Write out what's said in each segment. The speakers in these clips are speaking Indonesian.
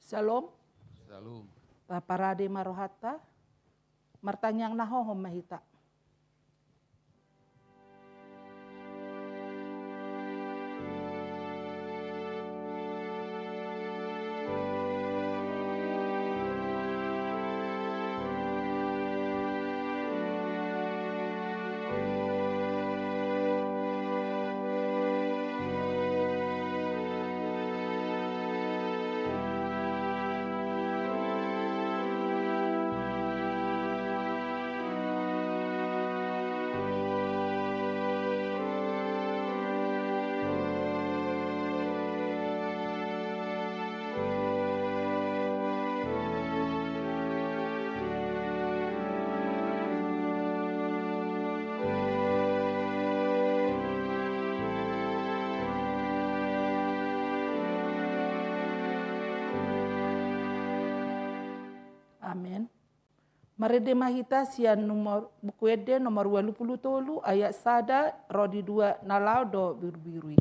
Shalom. Shalom. Paparade marohata. Martanyang nahohom mahita. Amin. Marede mahita sian nomor buku ede nomor 23 ayat sada rodi 2 nalau do biru-birui.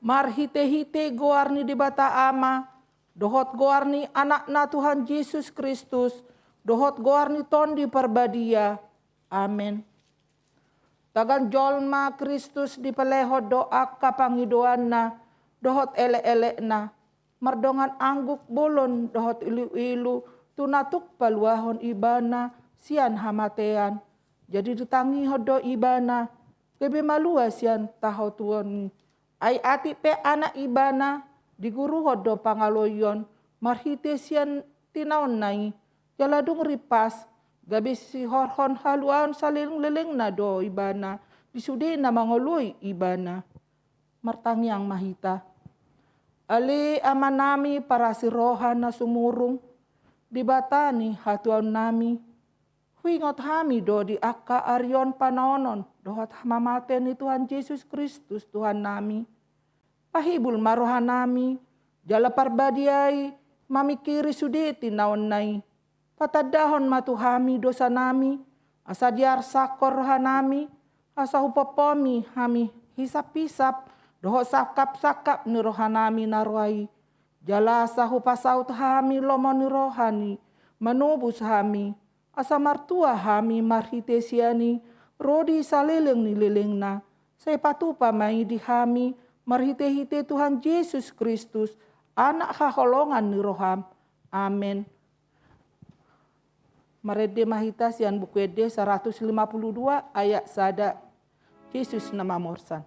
Marhite-hite goarni di bata ama, dohot goarni anak na Tuhan Yesus Kristus, dohot goarni tondi perbadia. Amin. Tagan jolma Kristus di pelehot doa kapangidoan na, dohot ele-ele na, mardongan angguk bolon dohot ilu-ilu, tunatuk paluahon ibana, sian hamatean. Jadi ditangi hodo ibana, kebe malua sian taho tuon. Ai ati pe anak ibana di guru hodo pangaloyon marhite sian tinaon nai jaladung ripas Gabi si horhon haluan saliling-liling na do ibana. Disudi na mangoloy ibana. Martangyang mahita. Ali ama nami para si rohan na sumurong. Di bata ni hatuan nami. Huingot hami do di akka aryon panonon. Dohot hamamaten ni Tuhan Yesus Kristus Tuhan nami. Pahibul marohan nami. Jala parbadiay mamikiri sudi tinaon nai. Patadahon matuhami dosa nami. Asa diar sakor rohan nami. Asa hupopomi hami hisap-hisap. Doho sakap-sakap ni rohanami narwai. Jala asa hupasaut hami lomo ni rohani. Manubus hami. Asa martua hami marhitesiani. Rodi saliling ni liling na. Saya patupa mai di hami. Marhite-hite Tuhan Yesus Kristus. Anak haholongan ni roham. Amin. Marede mahita sian buku ede 152 ayat sada. Yesus nama morsan.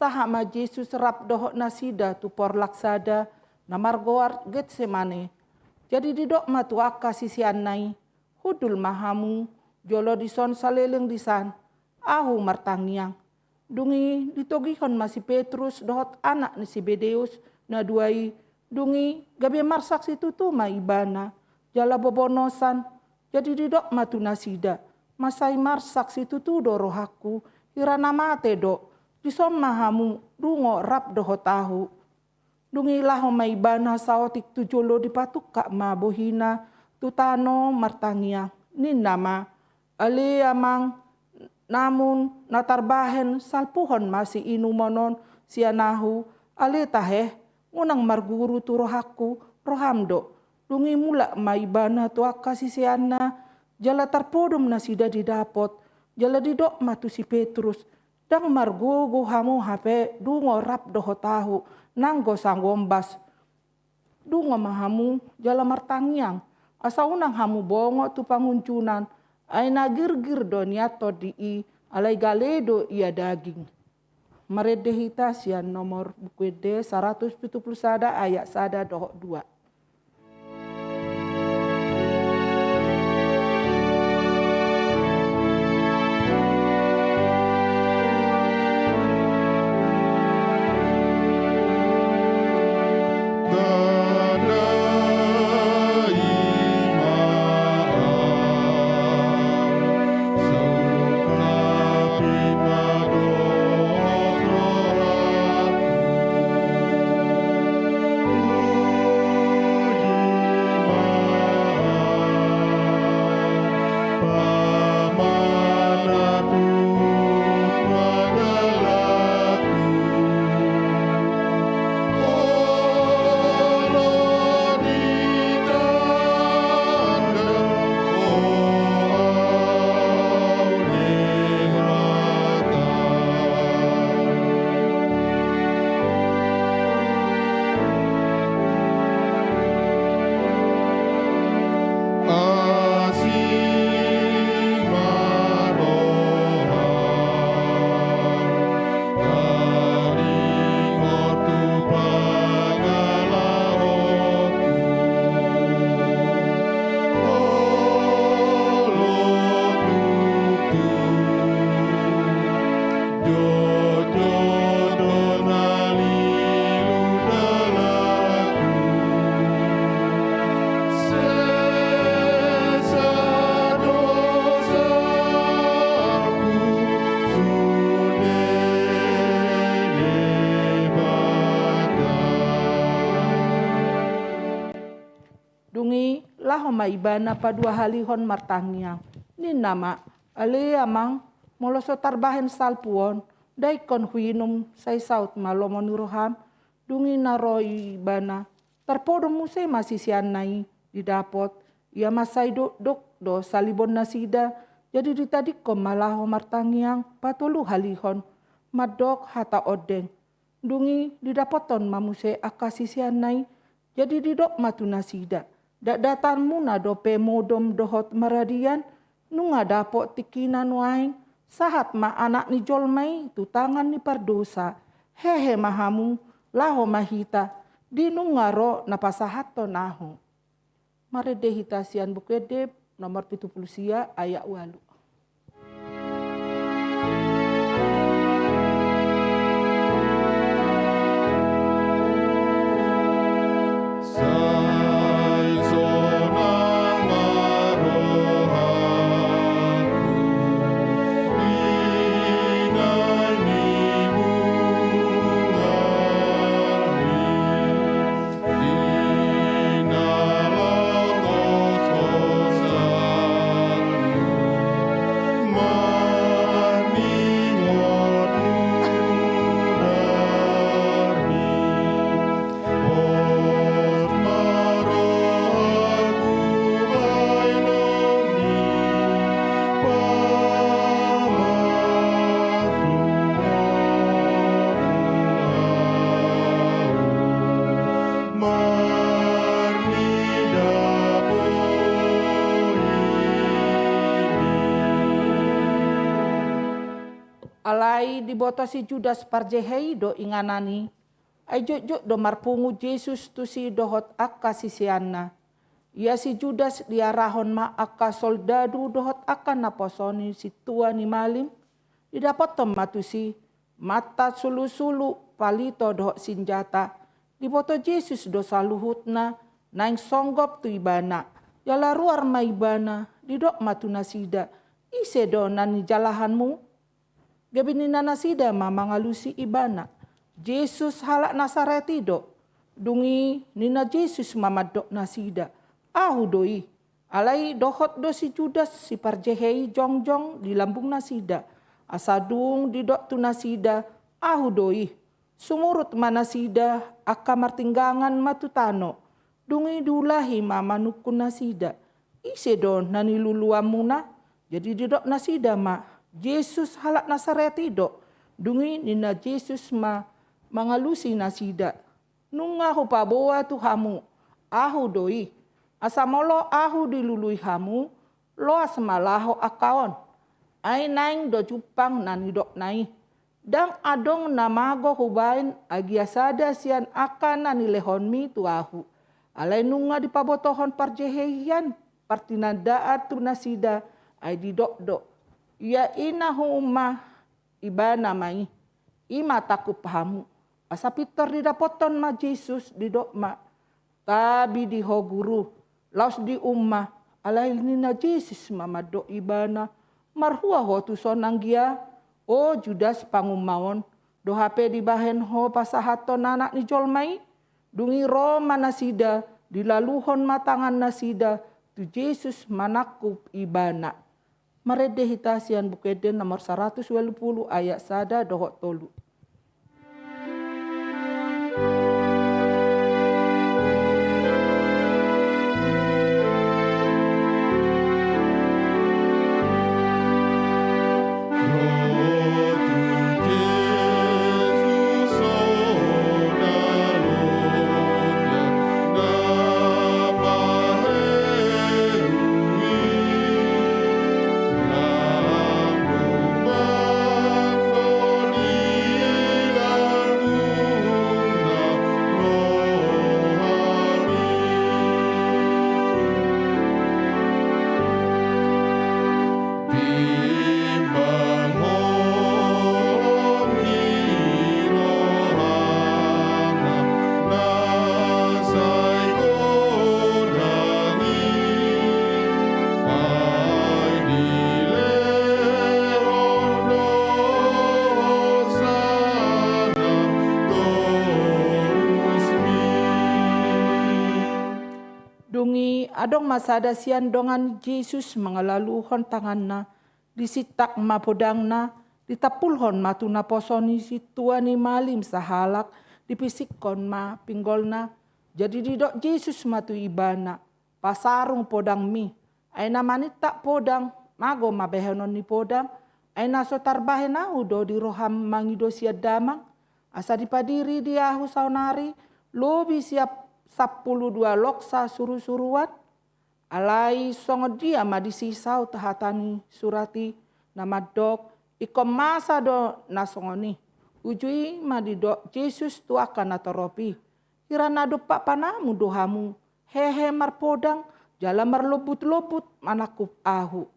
Sahama Yesus rap dohok nasida tu por laksada namargoar Getsemane. Jadi didok matu aka sisian nai. Hudul mahamu jolo dison saleleng disan. Ahu martangiang. Dungi ditogihon masih Petrus dohot anak ni si Bedeus na duai. Dungi gabi marsak situ tu maibana. Jala bobonosan. Jadi didok matu nasida. Masai marsak situ tu do rohaku. Hirana mate do. Dison mahamu dungo rap doho tahu. Dungilah may bana saotik tujolo dipatuk kak mabohina tutano martangia. Ninama ali amang namun natarbahen salpuhon masih inumonon sianahu ali taheh unang marguru tu rohaku rohamdo. Dungi mula may bana tuak kasih siana jala tarpodom na sida didapot jala didok matu si Petrus. Dang margugu hamu hape dungo rap doho tahu nanggo sanggombas. Dungo mahamu jala martangiang. Asa unang hamu bongo tu panguncunan. Ay nagirgir do niato di alay galedo ia daging. Maredehita sian nomor buku D 171 ayat sada doho 2. Dungi laho maibana padua halihon martangiang. Ni nama ale amang moloso tarbahen salpuon. Daikon huinum say saut malomon roham. Dungi naroi bana. Tarpodo musay masisian nai didapot. Ia masay do salibon nasida. Jadi ditadik ko malaho martangiang patulu halihon. Madok hata odeng. Dungi didapoton mamuse akasisian nai. Jadi didok matu nasida. Dak datan muna dope modom dohot maradian. Nunga dapot tikinan waing. Sahat ma anak ni jolmai tu tangan ni pardosa. Hehe mahamu laho mahita. Di nunga ro napasahato naho. Marede hitasian bukede nomor 70 ayat 8. Alai diboto si Judas parjehei do inganani. Ai jok do marpungu Yesus tu si dohot akka sisianna. Ia si Judas diarahon ma akka soldadu dohot akka naposoni si tua ni malim. Didapotom matusi mata sulu-sulu palito dohot senjata. Diboto Yesus do saluhutna naing songgop tu ibana. Yala ruar ma ibana didok matu nasida. Ise do nani jalahanmu. Gabini nasida ma mangalusi ibana. Yesus halak Nasareti do. Dungi nina Yesus mamadok nasida. Ahu doi. Alai dohot do si Judas si parjehei jongjong di lambung nasida. Asadung didok tu nasida. Ahu doi. Sumurut manasida akka martinggangan matutano. Dungi dulahi mama nukun nasida. Ise do nani luluamuna. Jadi didok nasida ma. Yesus halak Nasareti do. Dungi nina Yesus ma mangalusi nasida. Nunga hupaboa tu hamu. Ahu doi. Asamolo ahu dilului hamu. Lo asemalaho akaon. Ai naing do cupang nani dok nai. Dang adong namago hubain agiasada sian akan nani lehonmi tu ahu. Alai nunga dipabotohon parjehehian. Partinadaat tu nasida. Ai didok-dok. Ia ina huma ibana mai. Ima taku pahamu. Asa Peter didapoton ma Yesus didok ma. Tabi di ho guru. Laos di umma. Alai nina Yesus mama do ibana. Marhua ho tu sonang gia. O Judas pangumawon. Do hape di bahen ho pasahaton anak ni jolmai. Dungi Roma nasida. Dilaluhon matangan nasida. Tu Yesus manakup ibana. Marede hitasian bukede nomor 120 ayat sada dohot tolu. Dungi adong masada sian dongan Yesus mangalaluhon tanganna, disitak mapodangna, ditapulhon matuna posoni si tuani malim sahalak, dipisikkon ma pinggolna. Jadi didok Yesus matu ibana, pasarung podang mi, ay namanit tak podang, mago mabehenon ni podang, ay naso tarbahen do di roham mangido siya damang, asa dipadiri diahu saunari, lobi siap 12 loksa suru-suruan, alai songo dia madisisau tahatani surati nama dok, ikom masa do nasongoni, ujui madidok Yesus tuakan atoropi, kirana do pak panamu dohamu, hehe marpodang, jala marlobut-lobut manakup ahu.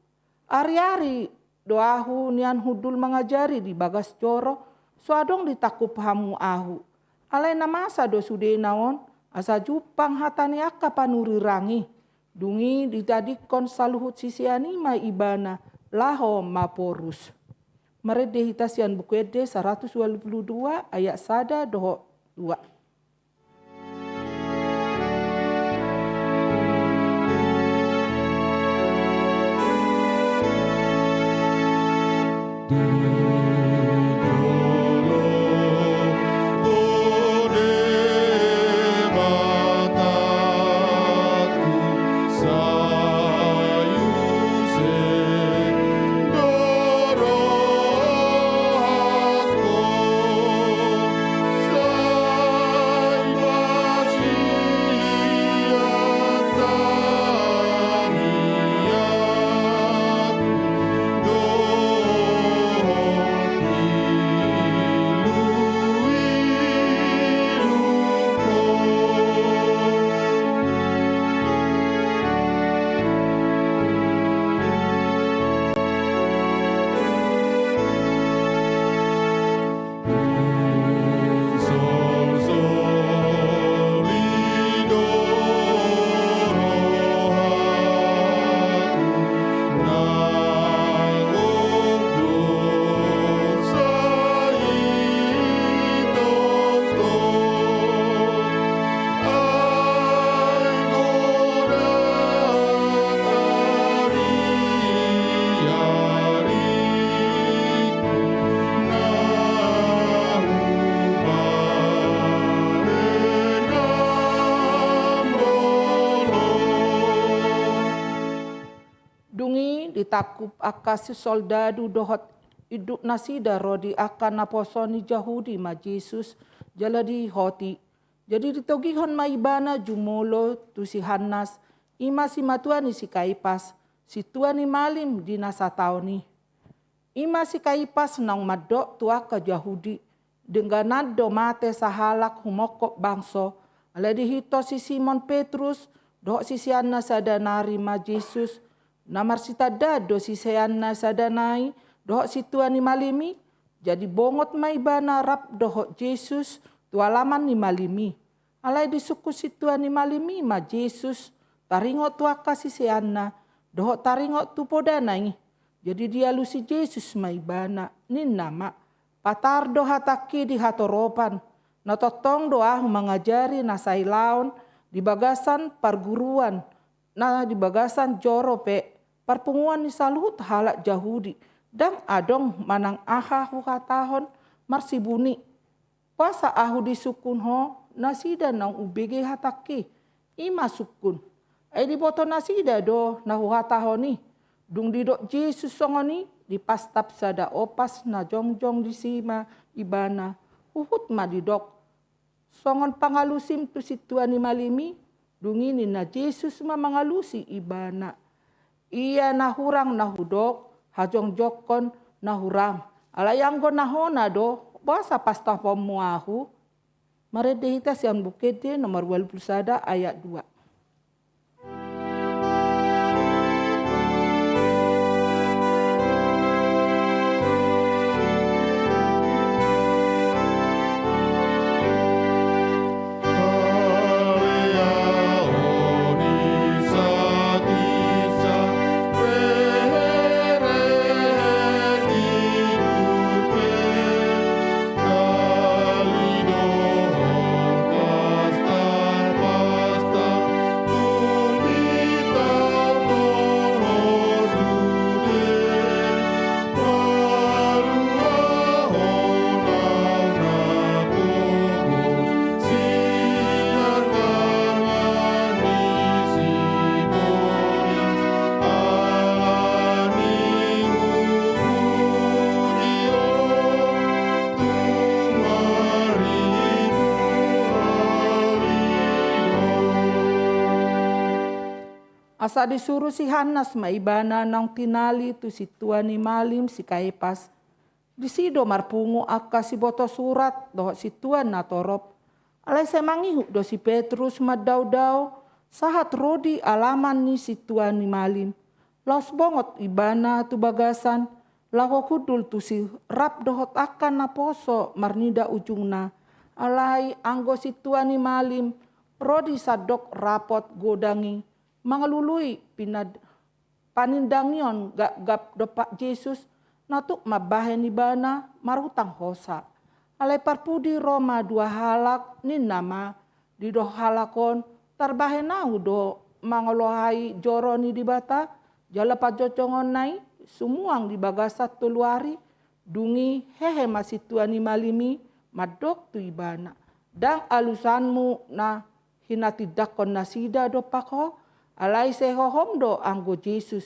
Ari-ari doahu nian hudul mengajari di bagas coro, suadong ditakup hamu ahu. Alai namasa do sude naon, asa jupang hatani akka panuri rangi, dungi dijadikon saluhut sisiani ma ibana, laho maporus. Meredeh hitasian buku ede 122 ayat 1 doho 2. Ditakup akasi soldadu dohot iduk nasida rodi akan naposoni Jahudi ma Jesus jaladi hoti. Jadi ditogihon maibana jumolo tu si Hanas, ima si matuani si Kaipas, si tuani malim di nasataoni. Ima si Kaipas nang madok tuaka Jahudi, dengganado mate sahalak humokok bangso, aladi hito si Simon Petrus, dohok si siana sadanari ma Jesus, namar sita dado si seana sadanai, dohok si tuani malimi, jadi bongot maibana rap dohok Jesus, tualaman ni malimi. Alai di suku si tuani malimi ma Jesus, taringot tuaka si seana, dohok taringot tu podanai. Jadi dia lusi Jesus maibana, nin nama, patar doha taki di hatoropan, natotong doa mengajari nasai laon, di bagasan perguruan, nah di bagasan jorope, perpunguan ni salut halak Jahudi, dan adong manang aha hukatahon marsibuni. Puasa ahu di sukun ho, nasida nang ubege hataki, ima sukun. Di boto nasida do na hukatahon ni, dung didok Jesus songoni, di pastap sada opas na jongjong di sima ibana, uhut ma didok. Songon pangalusim tu si tuani malimi, dungini na Jesus ma mangalusi ibana. Ia nahurang nahudok, hajong jokon nahurang. Alayanggo nahona do, basa pasta pemuahu. Meredehita siang bukede nomor 21 ayat 2. Asa disuruh si Hanas maibana nang tinali tu si Tuan ni Malim si Kaipas. Di sido marpungu aka si boto surat doh si Tuan na torop. Alai semangihu do si Petrus madau-dau sahat rodi alaman ni si Tuan ni Malim. Los bongot ibana tu bagasan lako kudul tu si rap dohot akan na poso marnida ujungna. Alai anggo si Tuan ni Malim rodi sadok rapot godangi. Mangalului panindangion gap dopak Yesus natuk mabahen ibana marutang hosa. Alai parpudi Roma 2 halak nin nama di do halakon tarbahenau do mangolohai joroni di bata jala pajocongon nai sumuang di bagasat tuluari dungi hehe masih Tuan ni Malimi madok tu ibana. Dang alusanmu na hinatidakon nasida do pako alai sehohom do anggo Yesus.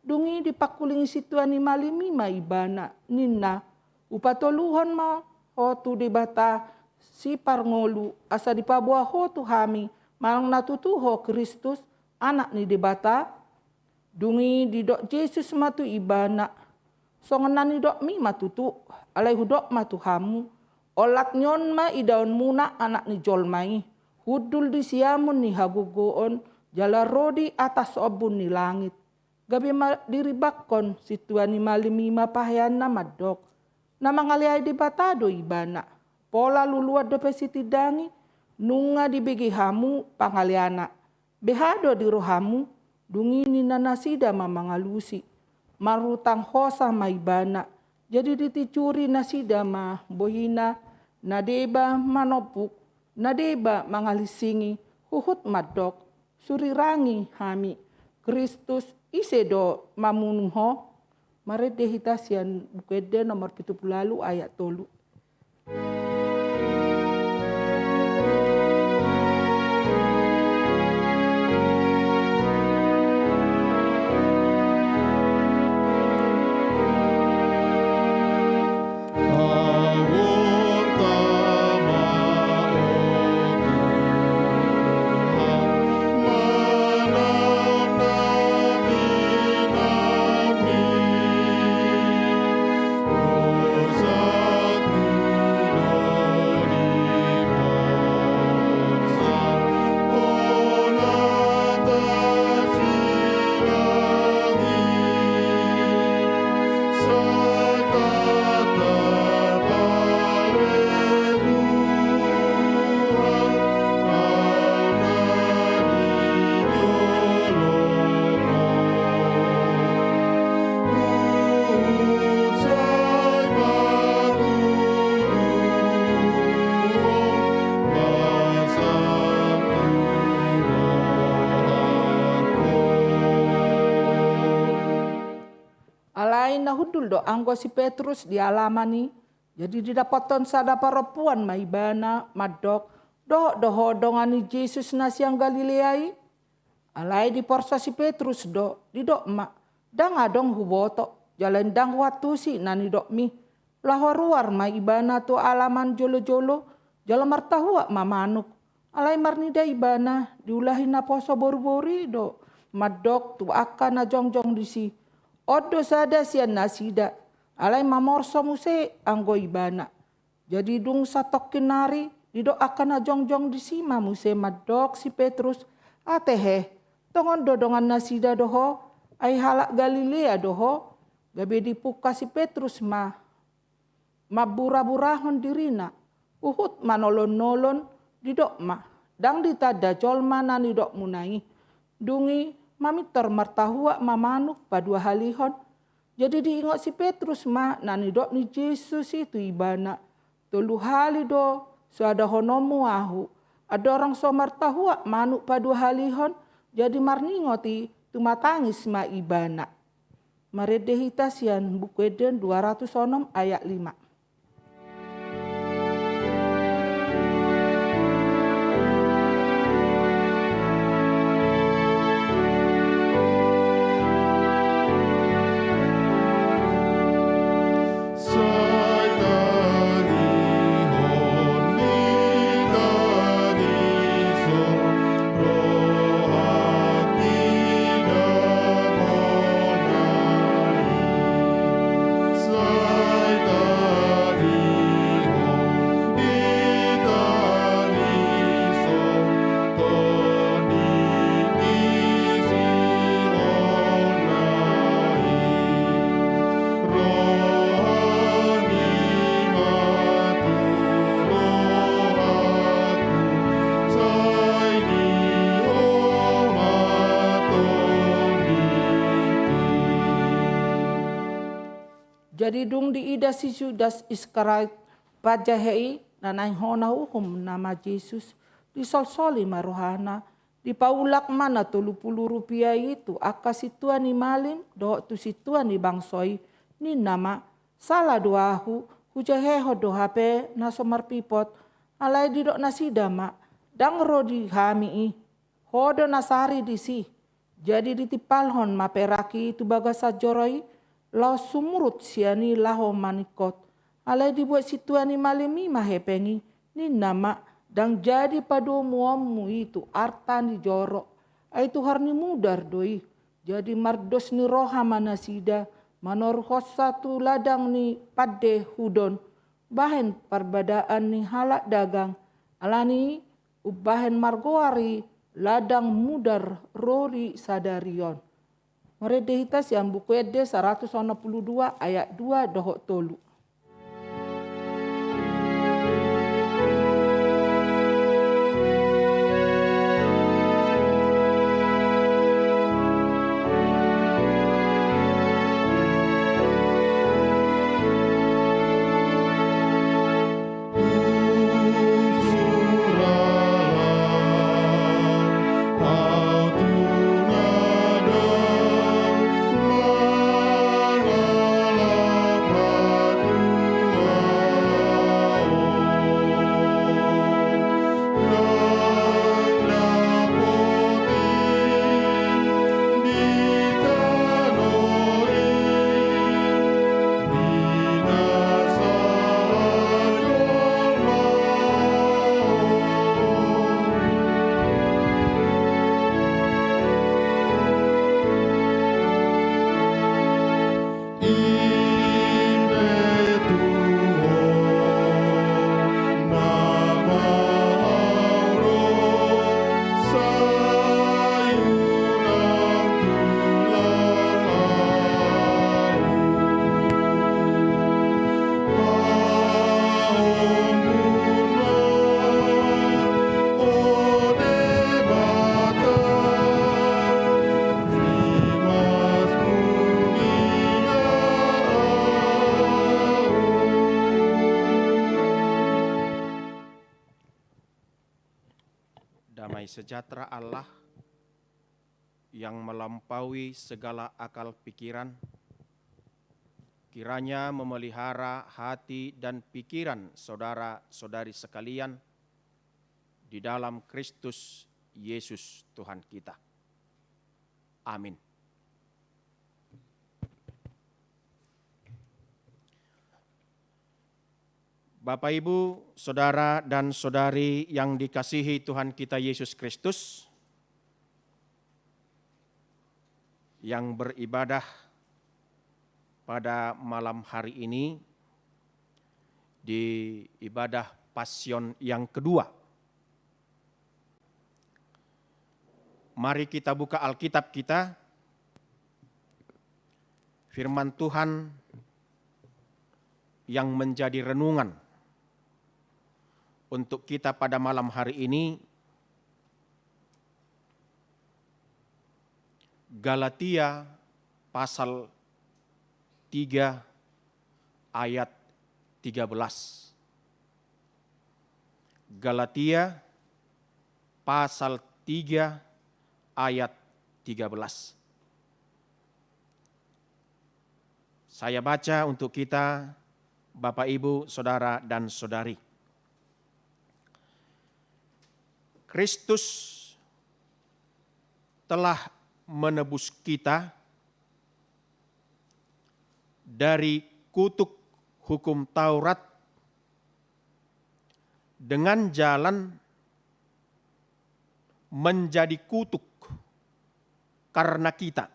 Dungi dipakulingi si Tuan ni Malimi maibana ninna upatoluhon ma hotu di bata si parngolu asa dipabuah hotu hami malang natutuho Kristus anak ni di bata. Dungi di dok Yesus matu ibana songonan ni dok mi matutu alai hudok matu hamu olak nyon ma idaun muna anak ni jolmai hudul di siamun ni hagugoon jala rodi atas obun ni langit. Gabi diribakon si Tuan ni Malimi mapahayan na madok. Na mangaliay di batado ibana. Pola luluat do pesitidangi nunga dibigi hamu pangaliana. Behado di rohamu dungi ni nanasida mamangalusi. Marutang hosa maibana. Jadi diticuri nasida ma bohina nadeba manopuk nadeba mangalisingi huhut madok. Surirangi hami Kristus isedo mamunho marede hitasian bukede nomor 70 ayat 3. Hudul do anggo si Petrus di alamani jadi didapaton sada perempuan maibana madok doho dongani Yesus nasiang Galileai alai di porsa si Petrus do di dok mak dang adong huboto jalan dang watu si nani dok mi lahoruar maibana tu alaman jolo-jolo jalo martahua mamanuk alai marnida ibana diulahi na poso boru-bori do madok tu akan na jongjong di si odo sada sian nasida alai mamorso muse anggo ibana. Jadi dung satok kinari didoakan na jongjong di sima muse madok si Petrus atehe tongon dodongan nasida doho ai halak Galilea doho gabe dipuka si Petrus mabura-burahon dirina uhut manolon-nolon didok dang ditada jolma nani dok munai dungi mamitor martahua mamanuk padua halihon. Jadi diingat si Petrus nani dok ni Yesus itu ibana. Tolu hali do suada honomu ahu. Ada orang so martahua manuk padua halihon. Jadi marningoti tumatangis ibana. Maredehitasian buku Eden 206 ayat 5. Jadi dung di ida si Judas Iskariot pajahei nanay hona hukum nama Yesus. Disol-soli marohana. Di paulak mana 30 rupiah itu akas situan ni malim doh tu situan ni bangsoi ni nama salah doahu hujaheho do hape nasomar pipot alai di dok nasidama dang rodi hami hodo nasari di si jadi ditipalhon maperaki itu bagasa joroi lau sumurut siani laho manikot alai dibuat situan ni malimi mahepengi ni nama dan jadi padu muamu itu artani jorok. Itu harni mudar doi. Jadi mardos ni roha manasida. Manorhos satu ladang ni pade hudon. Bahen perbadaan ni halak dagang. Alani ubahen margoari ladang mudar rori sadarion. Meredehitas yang buku ede 162 ayat 2 dohok tolu. Damai sejahtera Allah yang melampaui segala akal pikiran, kiranya memelihara hati dan pikiran saudara-saudari sekalian di dalam Kristus Yesus Tuhan kita. Amin. Bapak, Ibu, saudara dan saudari yang dikasihi Tuhan kita Yesus Kristus, yang beribadah pada malam hari ini di ibadah Pasion yang kedua. Mari kita buka Alkitab kita, firman Tuhan yang menjadi renungan untuk kita pada malam hari ini, Galatia pasal 3 ayat 13. Galatia pasal 3 ayat 13. Saya baca untuk kita, Bapak, Ibu, Saudara, dan Saudari. Kristus telah menebus kita dari kutuk hukum Taurat dengan jalan menjadi kutuk karena kita.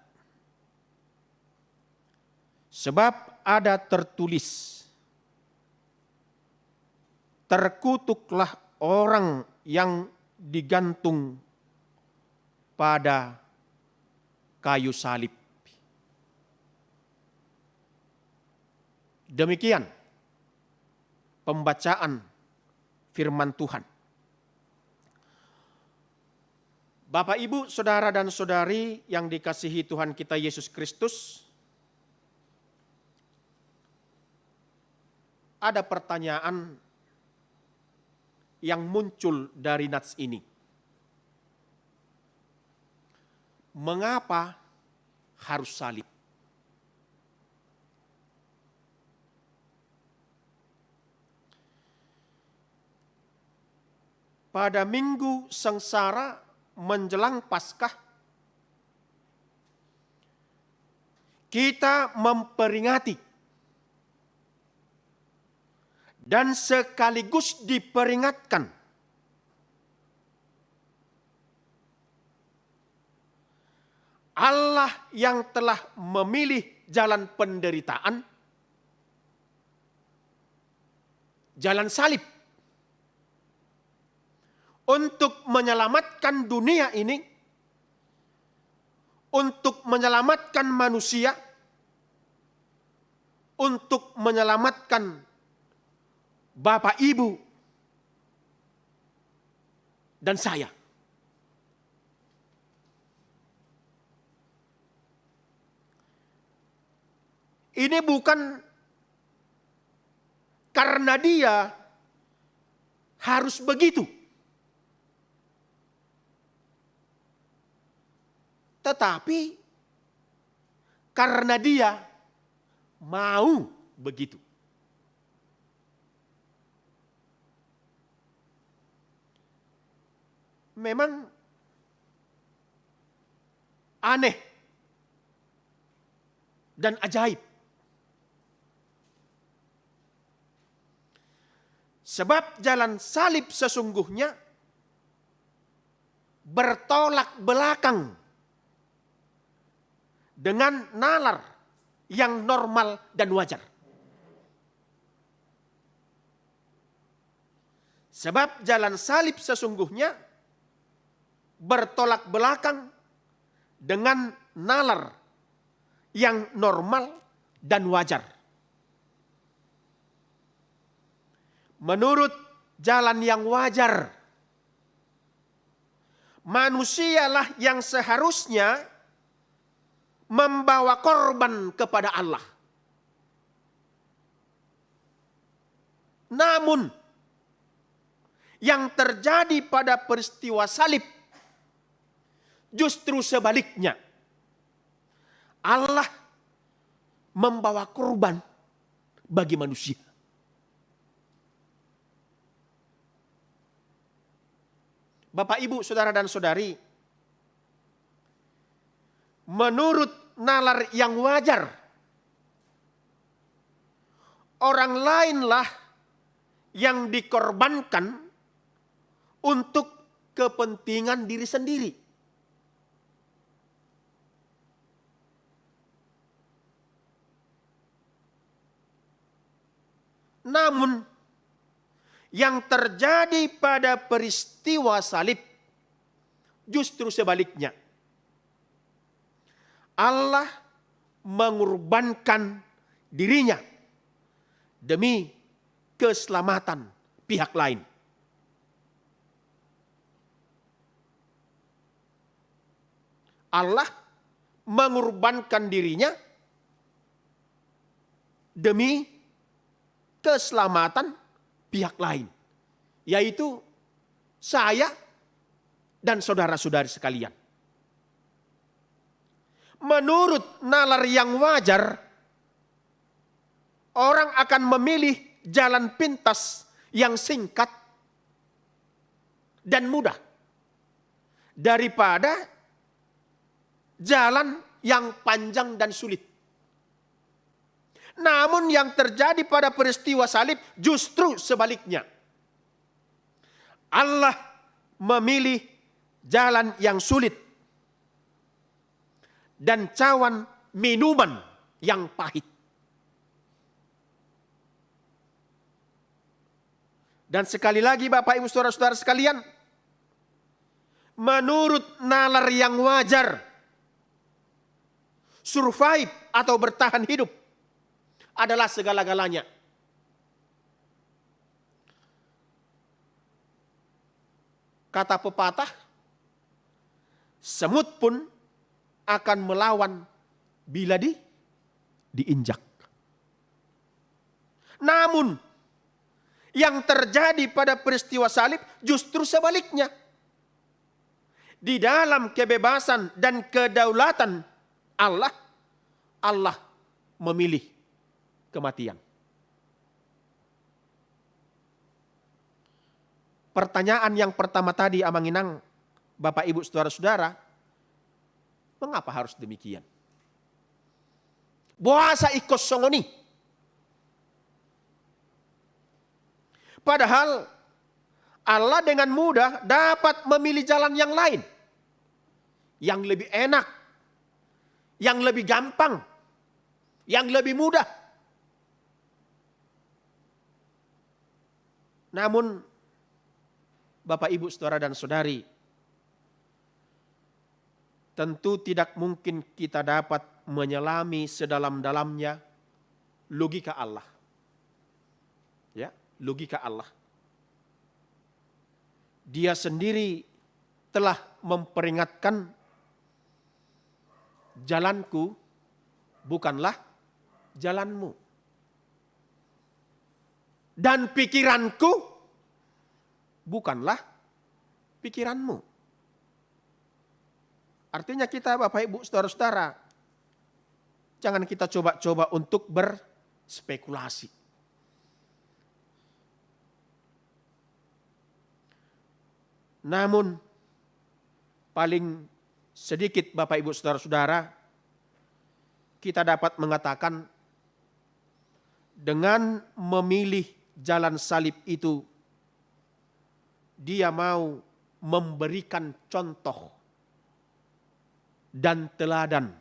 Sebab ada tertulis, terkutuklah orang yang digantung pada kayu salib. Demikian pembacaan firman Tuhan. Bapak, Ibu, Saudara, dan Saudari yang dikasihi Tuhan kita Yesus Kristus, ada pertanyaan yang muncul dari nats ini. Mengapa harus salib? Pada minggu sengsara menjelang Paskah, kita memperingati dan sekaligus diperingatkan Allah yang telah memilih jalan penderitaan, jalan salib, untuk menyelamatkan dunia ini, untuk menyelamatkan manusia, untuk menyelamatkan Bapak, Ibu, dan saya. Ini bukan karena dia harus begitu, tetapi karena dia mau begitu. Memang aneh dan ajaib. Sebab jalan salib sesungguhnya bertolak belakang dengan nalar yang normal dan wajar. Sebab jalan salib sesungguhnya bertolak belakang dengan nalar yang normal dan wajar. Menurut jalan yang wajar, manusialah yang seharusnya membawa korban kepada Allah. Namun, yang terjadi pada peristiwa salib justru sebaliknya. Allah membawa korban bagi manusia. Bapak, Ibu, Saudara dan Saudari, menurut nalar yang wajar, orang lainlah yang dikorbankan untuk kepentingan diri sendiri. Namun, yang terjadi pada peristiwa salib justru sebaliknya. Allah mengorbankan dirinya demi keselamatan pihak lain. Allah mengorbankan dirinya demi keselamatan pihak lain, yaitu saya dan saudara-saudari sekalian. Menurut nalar yang wajar, orang akan memilih jalan pintas yang singkat dan mudah daripada jalan yang panjang dan sulit. Namun yang terjadi pada peristiwa salib justru sebaliknya. Allah memilih jalan yang sulit dan cawan minuman yang pahit. Dan sekali lagi Bapak, Ibu, Saudara-saudara sekalian, menurut nalar yang wajar, survive atau bertahan hidup adalah segala-galanya. Kata pepatah, semut pun akan melawan bila diinjak. Namun, Yang terjadi pada peristiwa salib justru sebaliknya. Di dalam kebebasan dan kedaulatan Allah, Allah memilih kematian. Pertanyaan yang pertama tadi amanginang Bapak Ibu Saudara-saudara, mengapa harus demikian? Boasa ikut songoni. Padahal Allah dengan mudah dapat memilih jalan yang lain. Yang lebih enak. Yang lebih gampang. Yang lebih mudah. Namun Bapak Ibu Saudara dan Saudari, tentu tidak mungkin kita dapat menyelami sedalam-dalamnya logika Allah. Ya, logika Allah. Dia sendiri telah memperingatkan, jalanku bukanlah jalanmu. Dan pikiranku bukanlah pikiranmu. Artinya kita Bapak Ibu Saudara-saudara, jangan kita coba-coba untuk berspekulasi. Namun paling sedikit Bapak Ibu Saudara-saudara, kita dapat mengatakan dengan memilih jalan salib itu, dia mau memberikan contoh dan teladan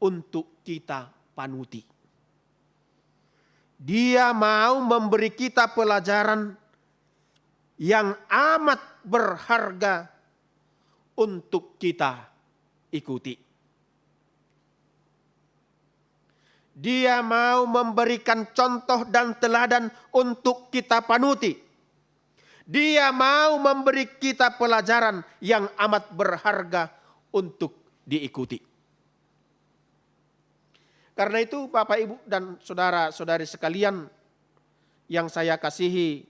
untuk kita panuti. Dia mau memberi kita pelajaran yang amat berharga untuk kita ikuti. Dia mau memberikan contoh dan teladan untuk kita panuti. Dia mau memberi kita pelajaran yang amat berharga untuk diikuti. Karena itu Bapak Ibu dan saudara-saudari sekalian yang saya kasihi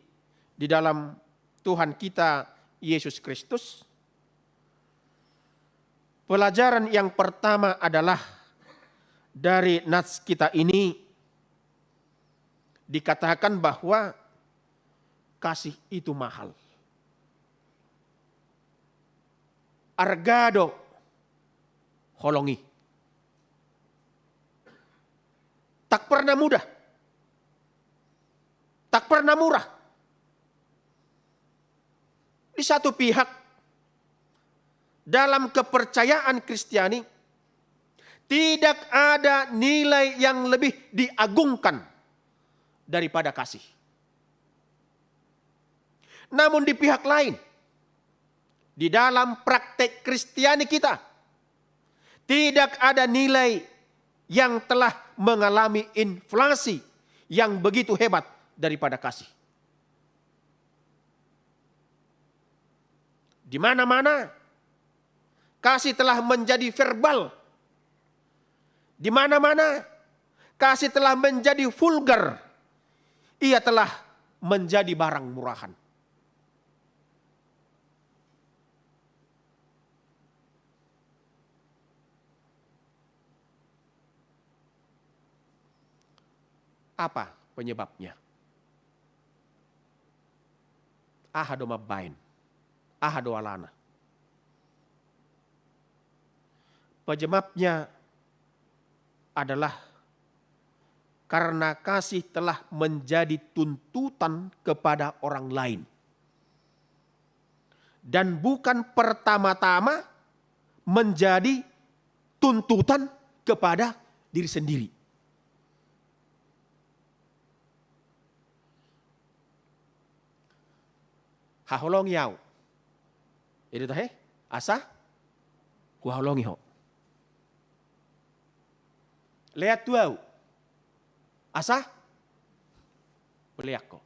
di dalam Tuhan kita Yesus Kristus, pelajaran yang pertama adalah dari nats kita ini dikatakan bahwa kasih itu mahal. Argado holongi. Tak pernah mudah. Tak pernah murah. Di satu pihak, dalam kepercayaan Kristiani, tidak ada nilai yang lebih diagungkan daripada kasih. Namun di pihak lain, di dalam praktek Kristiani kita, tidak ada nilai yang telah mengalami inflasi yang begitu hebat daripada kasih. Di mana-mana kasih telah menjadi verbal. Di mana-mana kasih telah menjadi vulgar. Ia telah menjadi barang murahan. Apa penyebabnya? Ahado mabain, ahado alana. Penyebabnya adalah karena kasih telah menjadi tuntutan kepada orang lain. Dan bukan pertama-tama menjadi tuntutan kepada diri sendiri. Haholong yau. Itu teh asa kuholongi ho. Lihat tuau. Asa beliak ko.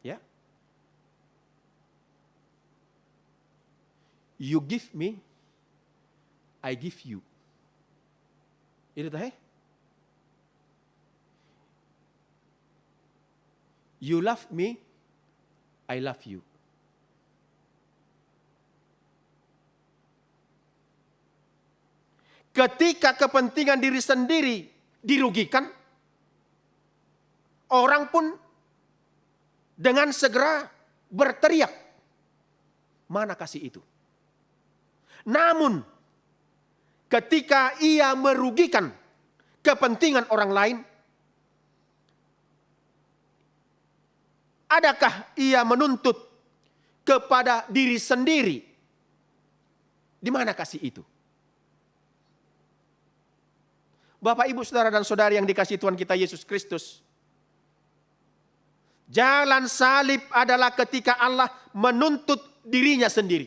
Ya. You give me, I give you. Itu teh. You love me, I love you. Ketika kepentingan diri sendiri dirugikan, orang pun dengan segera berteriak, mana kasih itu? Namun, ketika ia merugikan kepentingan orang lain, adakah ia menuntut kepada diri sendiri? Di mana kasih itu? Bapak, Ibu, Saudara, dan Saudari yang dikasihi Tuhan kita Yesus Kristus, jalan salib adalah ketika Allah menuntut dirinya sendiri.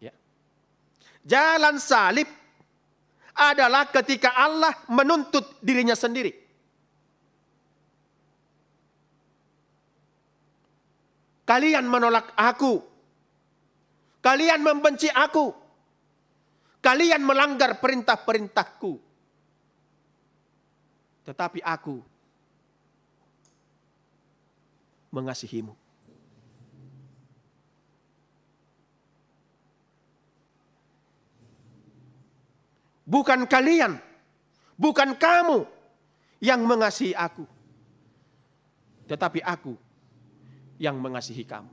Ya. Jalan salib adalah ketika Allah menuntut dirinya sendiri. Kalian menolak aku. Kalian membenci aku. Kalian melanggar perintah-perintahku. Tetapi aku mengasihimu. Bukan kalian, bukan kamu yang mengasihi aku. Tetapi aku yang mengasihi kamu.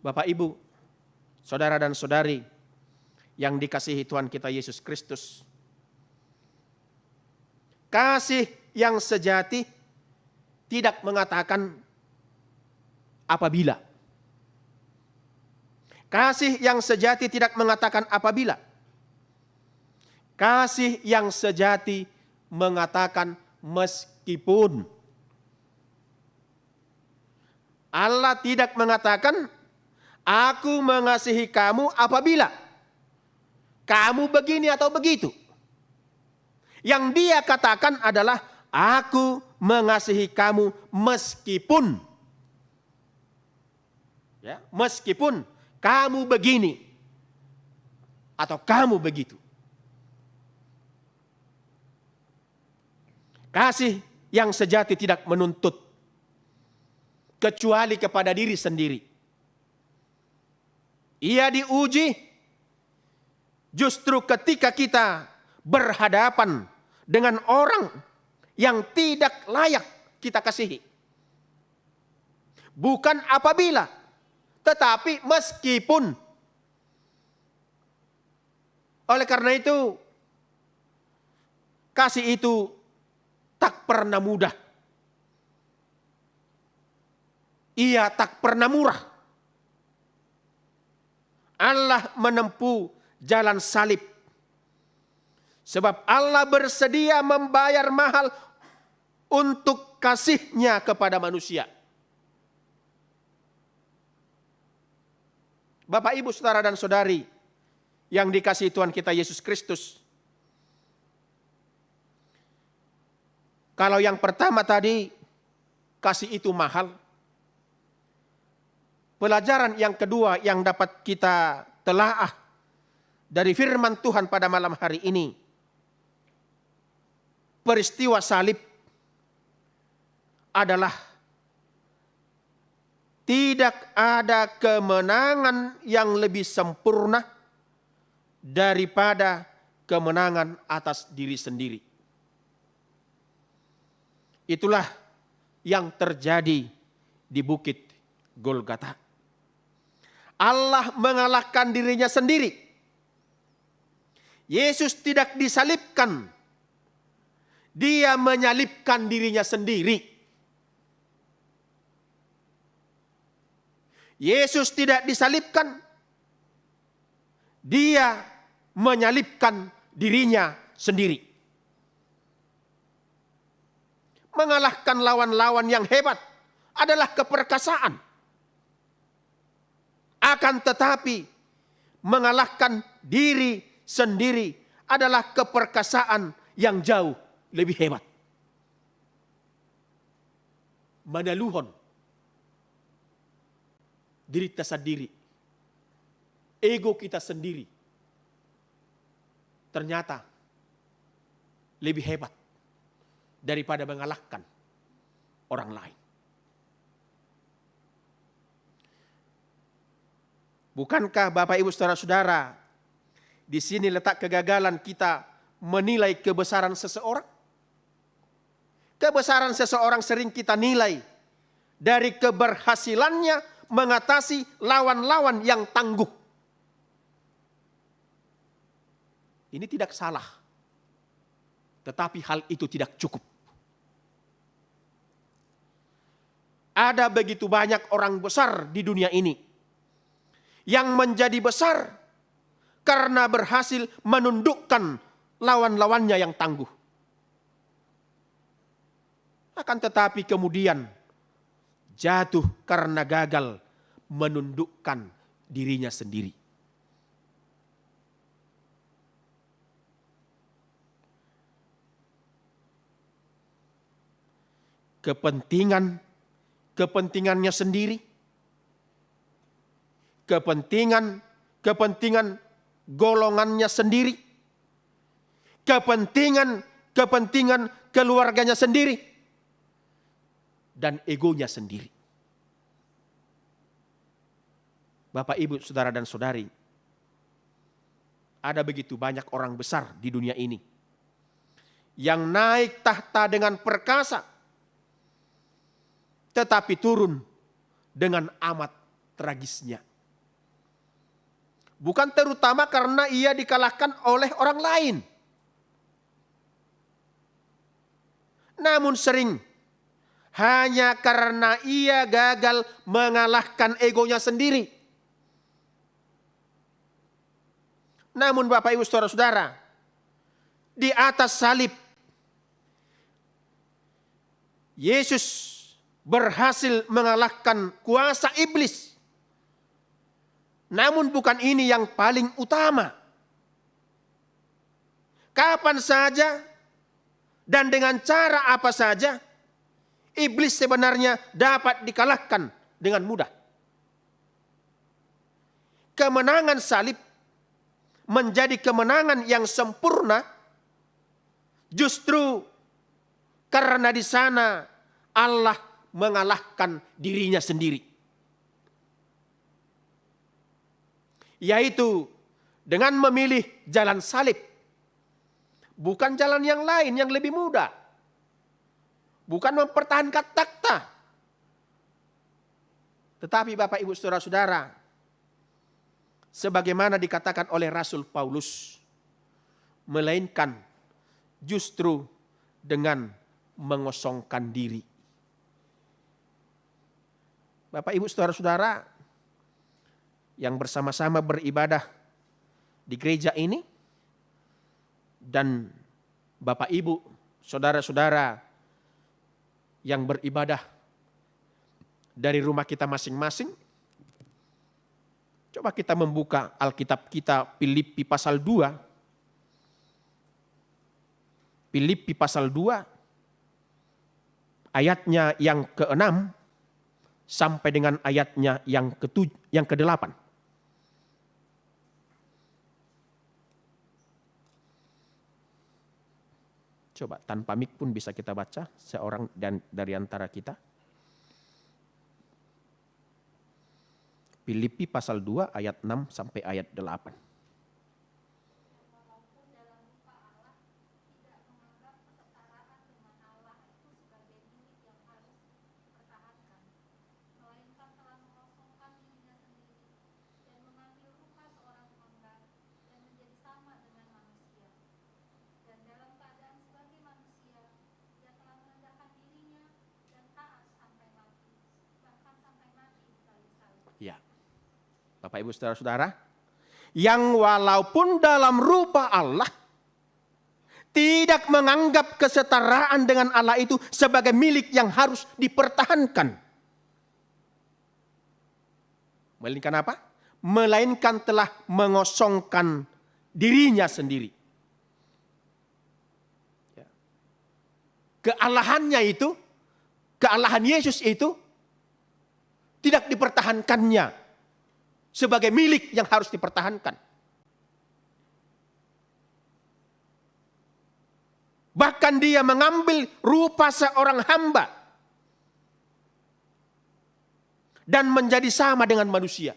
Bapak, Ibu, Saudara dan saudari yang dikasihi Tuhan kita Yesus Kristus. Kasih yang sejati tidak mengatakan apabila. Kasih yang sejati tidak mengatakan apabila. Kasih yang sejati mengatakan meskipun. Allah tidak mengatakan aku mengasihi kamu apabila kamu begini atau begitu. Yang dia katakan adalah aku mengasihi kamu meskipun. Ya, meskipun kamu begini atau kamu begitu. Kasih yang sejati tidak menuntut kecuali kepada diri sendiri. Ia diuji justru ketika kita berhadapan dengan orang yang tidak layak kita kasihi. Bukan apabila, tetapi meskipun. Oleh karena itu, kasih itu tak pernah mudah. Ia tak pernah murah. Allah menempuh jalan salib. Sebab Allah bersedia membayar mahal untuk kasihnya kepada manusia. Bapak, Ibu, Saudara, dan Saudari yang dikasihi Tuhan kita Yesus Kristus. Kalau yang pertama tadi, kasih itu mahal. Pelajaran yang kedua yang dapat kita telaah dari firman Tuhan pada malam hari ini. Peristiwa salib adalah tidak ada kemenangan yang lebih sempurna daripada kemenangan atas diri sendiri. Itulah yang terjadi di Bukit Golgota. Allah mengalahkan dirinya sendiri. Yesus tidak disalibkan. Dia menyalibkan dirinya sendiri. Yesus tidak disalibkan. Dia menyalibkan dirinya sendiri. Mengalahkan lawan-lawan yang hebat adalah keperkasaan. Akan tetapi mengalahkan diri sendiri adalah keperkasaan yang jauh lebih hebat. Manaluhon diri kita sendiri, ego kita sendiri, ternyata lebih hebat daripada mengalahkan orang lain. Bukankah Bapak Ibu Saudara-saudara, di sini letak kegagalan kita menilai kebesaran seseorang? Kebesaran seseorang sering kita nilai dari keberhasilannya mengatasi lawan-lawan yang tangguh. Ini tidak salah, tetapi hal itu tidak cukup. Ada begitu banyak orang besar di dunia ini yang menjadi besar karena berhasil menundukkan lawan-lawannya yang tangguh. Akan tetapi kemudian jatuh karena gagal menundukkan dirinya sendiri. Kepentingannya sendiri, kepentingan golongannya sendiri, kepentingan keluarganya sendiri, dan egonya sendiri. Bapak, Ibu, Saudara dan Saudari, ada begitu banyak orang besar di dunia ini yang naik tahta dengan perkasa, tetapi turun dengan amat tragisnya. Bukan terutama karena ia dikalahkan oleh orang lain, namun sering hanya karena ia gagal mengalahkan egonya sendiri. Namun Bapak Ibu Saudara-saudara, di atas salib Yesus berhasil mengalahkan kuasa iblis. Namun bukan ini yang paling utama. Kapan saja dan dengan cara apa saja iblis sebenarnya dapat dikalahkan dengan mudah. Kemenangan salib menjadi kemenangan yang sempurna justru karena di sana Allah mengalahkan dirinya sendiri. Yaitu dengan memilih jalan salib. Bukan jalan yang lain yang lebih mudah. Bukan mempertahankan takhta. Tetapi Bapak Ibu Saudara-saudara, sebagaimana dikatakan oleh Rasul Paulus, melainkan justru dengan mengosongkan diri. Bapak Ibu Saudara-saudara yang bersama-sama beribadah di gereja ini, dan Bapak Ibu Saudara-saudara yang beribadah dari rumah kita masing-masing, coba kita membuka Alkitab kita Filipi pasal 2. Filipi pasal 2 ayatnya yang ke-6 sampai dengan ayatnya yang ke-8. Coba tanpa mik pun bisa kita baca seorang dari antara kita. Filipi pasal 2 ayat 6 sampai ayat 8. Ya, Bapak Ibu Saudara-saudara, yang walaupun dalam rupa Allah tidak menganggap kesetaraan dengan Allah itu sebagai milik yang harus dipertahankan. Melainkan apa? Melainkan telah mengosongkan dirinya sendiri. Kealahannya itu, kealahan Yesus itu tidak dipertahankannya sebagai milik yang harus dipertahankan. Bahkan dia mengambil rupa seorang hamba dan menjadi sama dengan manusia.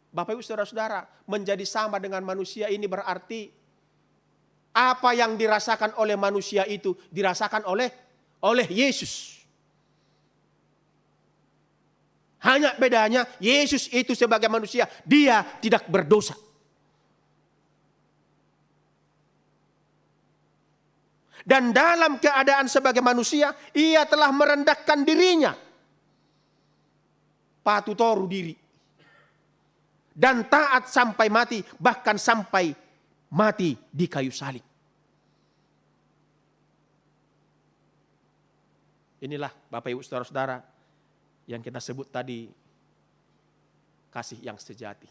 Bapak Ibu saudara-saudara, menjadi sama dengan manusia ini berarti apa yang dirasakan oleh manusia itu dirasakan oleh Yesus. Hanya bedanya Yesus itu sebagai manusia, dia tidak berdosa. Dan dalam keadaan sebagai manusia, ia telah merendahkan dirinya. Patuh toru diri. Dan taat sampai mati, bahkan sampai mati di kayu salib. Inilah Bapak Ibu saudara-saudara yang kita sebut tadi kasih yang sejati.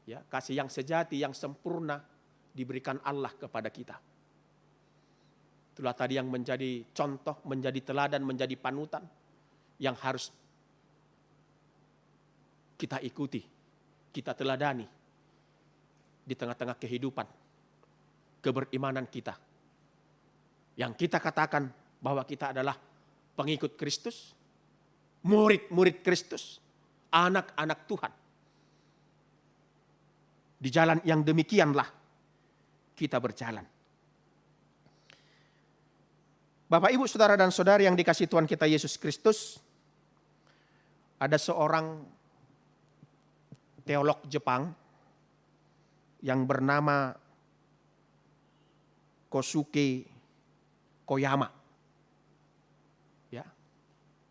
Ya, kasih yang sejati, yang sempurna diberikan Allah kepada kita. Itulah tadi yang menjadi contoh, menjadi teladan, menjadi panutan yang harus kita ikuti, kita teladani di tengah-tengah kehidupan, keberimanan kita. Yang kita katakan bahwa kita adalah pengikut Kristus, murid-murid Kristus, anak-anak Tuhan. Di jalan yang demikianlah kita berjalan. Bapak, Ibu, saudara dan saudari yang dikasihi Tuhan kita Yesus Kristus, ada seorang teolog Jepang yang bernama Kosuke Koyama. Ya,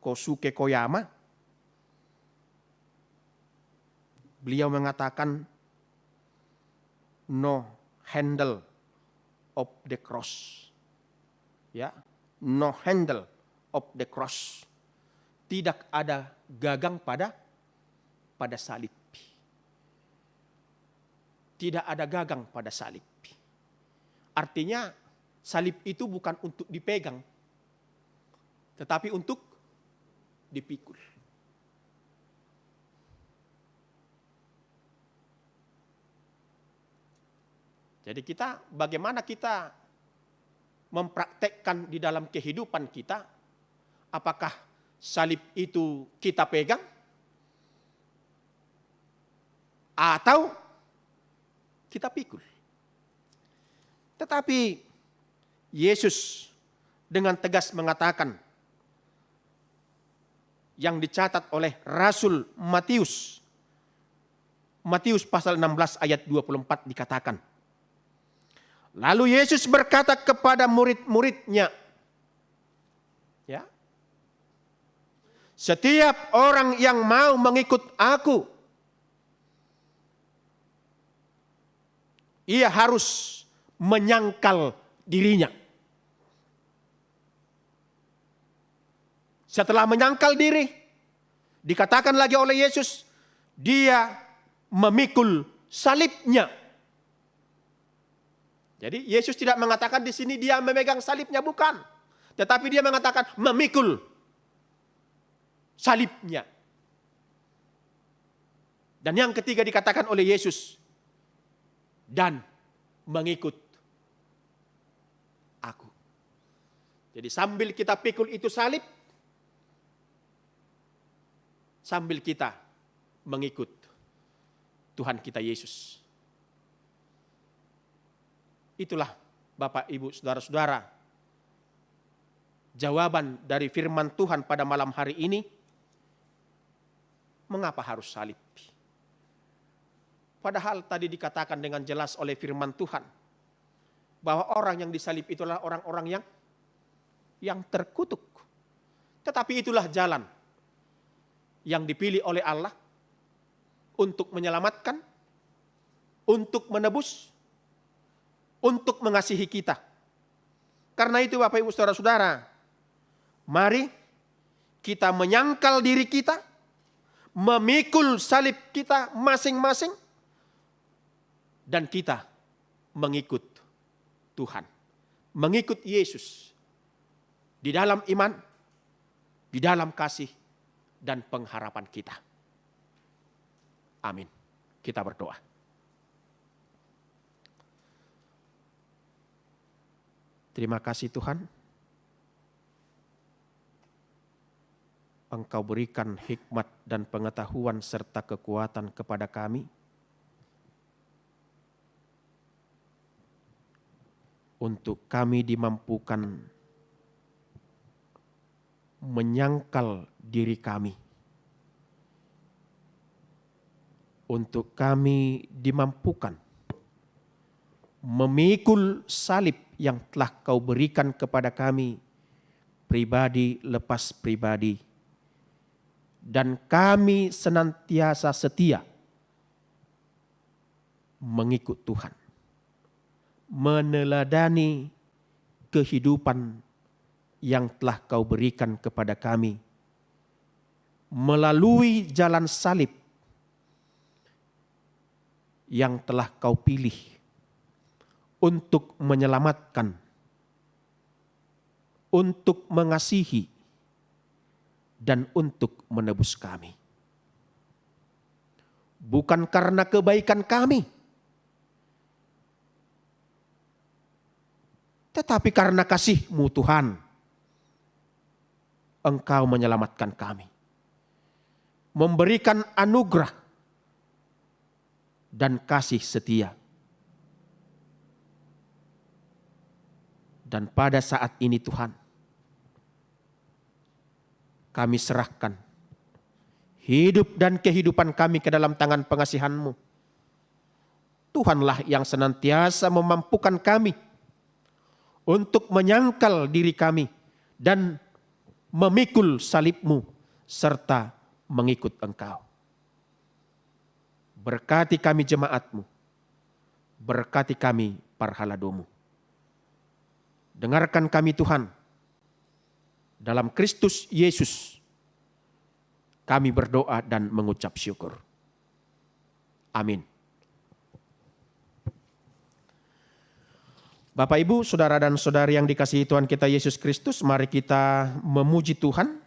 Kosuke Koyama. Beliau mengatakan no handle of the cross. Ya, no handle of the cross. Tidak ada gagang pada salib. Tidak ada gagang pada salib. Artinya salib itu bukan untuk dipegang, tetapi untuk dipikul. Jadi bagaimana kita mempraktekkan di dalam kehidupan kita, apakah salib itu kita pegang atau kita pikul. Tetapi Yesus dengan tegas mengatakan yang dicatat oleh Rasul Matius. Matius pasal 16 ayat 24 dikatakan. Lalu Yesus berkata kepada murid-muridnya, ya, setiap orang yang mau mengikut aku, ia harus menyangkal dirinya. Setelah menyangkal diri, dikatakan lagi oleh Yesus, dia memikul salibnya. Jadi Yesus tidak mengatakan di sini dia memegang salibnya, bukan. Tetapi dia mengatakan memikul salibnya. Dan yang ketiga dikatakan oleh Yesus, dan mengikut aku. Jadi sambil kita pikul itu salib, sambil kita mengikut Tuhan kita Yesus. Itulah Bapak, Ibu, saudara-saudara, jawaban dari firman Tuhan pada malam hari ini. Mengapa harus salib? Padahal tadi dikatakan dengan jelas oleh firman Tuhan bahwa orang yang disalib itulah orang-orang yang terkutuk. Tetapi itulah jalan yang dipilih oleh Allah untuk menyelamatkan, untuk menebus, untuk mengasihi kita. Karena itu Bapak, Ibu, saudara-saudara, mari kita menyangkal diri kita, memikul salib kita masing-masing, dan kita mengikut Tuhan, mengikut Yesus di dalam iman, di dalam kasih dan pengharapan kita. Amin. Kita berdoa. Terima kasih Tuhan. Engkau berikan hikmat dan pengetahuan serta kekuatan kepada kami untuk kami dimampukan menyangkal diri kami, untuk kami dimampukan memikul salib yang telah Kau berikan kepada kami pribadi lepas pribadi, dan kami senantiasa setia mengikut Tuhan, meneladani kehidupan yang telah Kau berikan kepada kami melalui jalan salib yang telah Kau pilih untuk menyelamatkan, untuk mengasihi, dan untuk menebus kami. Bukan karena kebaikan kami, tetapi karena kasih-Mu Tuhan, Engkau menyelamatkan kami, memberikan anugerah dan kasih setia. Dan pada saat ini Tuhan, kami serahkan hidup dan kehidupan kami ke dalam tangan pengasihan-Mu. Tuhanlah yang senantiasa memampukan kami untuk menyangkal diri kami dan memikul salib-Mu serta mengikut Engkau. Berkati kami jemaat-Mu, berkati kami para halado-Mu. Dengarkan kami Tuhan, dalam Kristus Yesus kami berdoa dan mengucap syukur. Amin. Bapak, Ibu, saudara dan saudari yang dikasihi Tuhan kita Yesus Kristus, mari kita memuji Tuhan.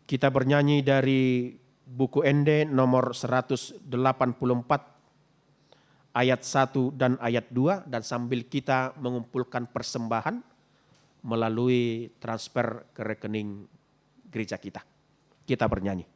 Kita bernyanyi dari buku Ende nomor 184 ayat 1 dan ayat 2, dan sambil kita mengumpulkan persembahan melalui transfer ke rekening gereja kita. Kita bernyanyi.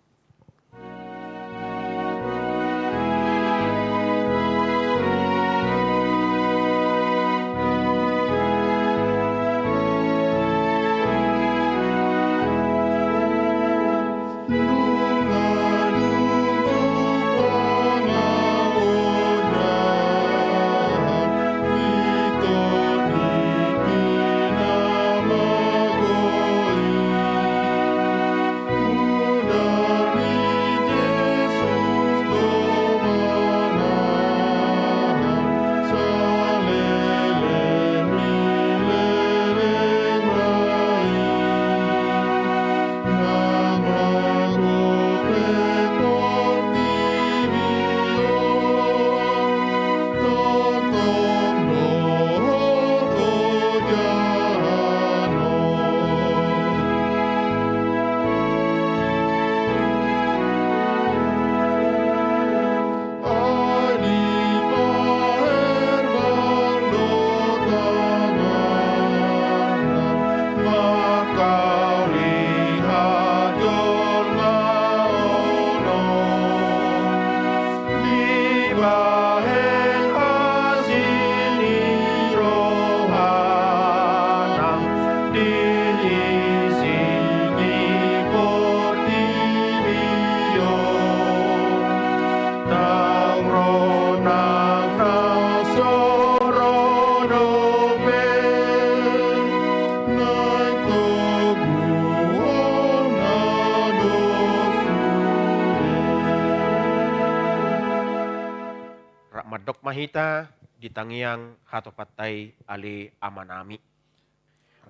Madok mahita ditangiang hatopatai ali amanami.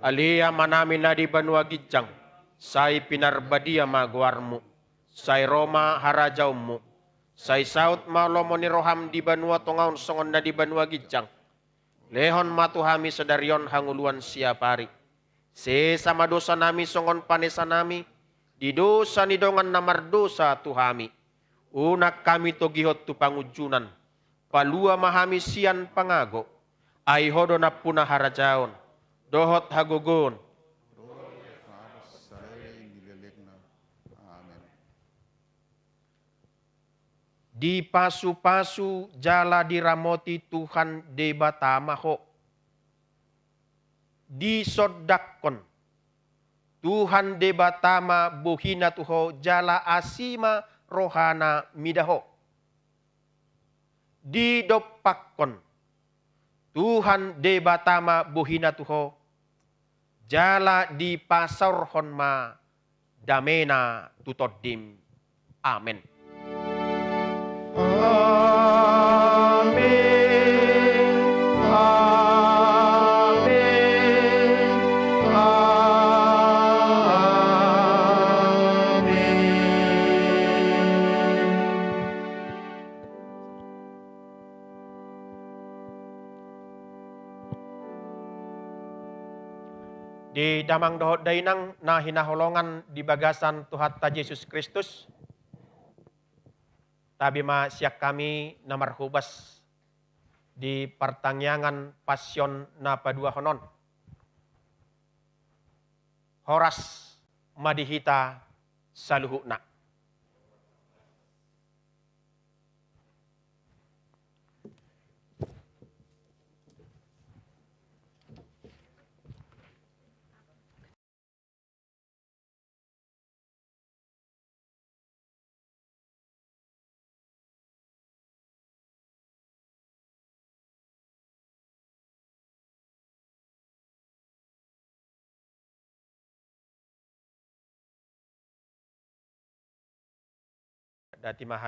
Ali amanami na di banua gijang, say pinarbadia maguarmu, say Roma harajaumu, say saut malomo ni roham di banua tongaun songon na di banua gijang. Lehon matuhami sedarion hanguluan siapari. Se sama dosa nami songon panesa nami, di dosa ni dongan namar dosa tuhami. Unak kami togihot tu pangujunan, palua mahami sian pangago, Ai hodona puna harajaon. Dohot hagugun. Amen. Di pasu-pasu jala diramoti Tuhan debatamaho. Di sodakon. Tuhan debatama buhina tuho jala asima rohana midaho. Di dopakon. Tuhan debatama buhina tuho jala di pasar honma damena tutodim. Amin. Amin. Amin. Di damang dohot dainang na hinaholongan di bagasan Tuhan ta Yesus Kristus. Tabi ma siak kami na marhubas di pertangyangan pasyon na padua honon. Horas madihita saluhuna. Dati mahami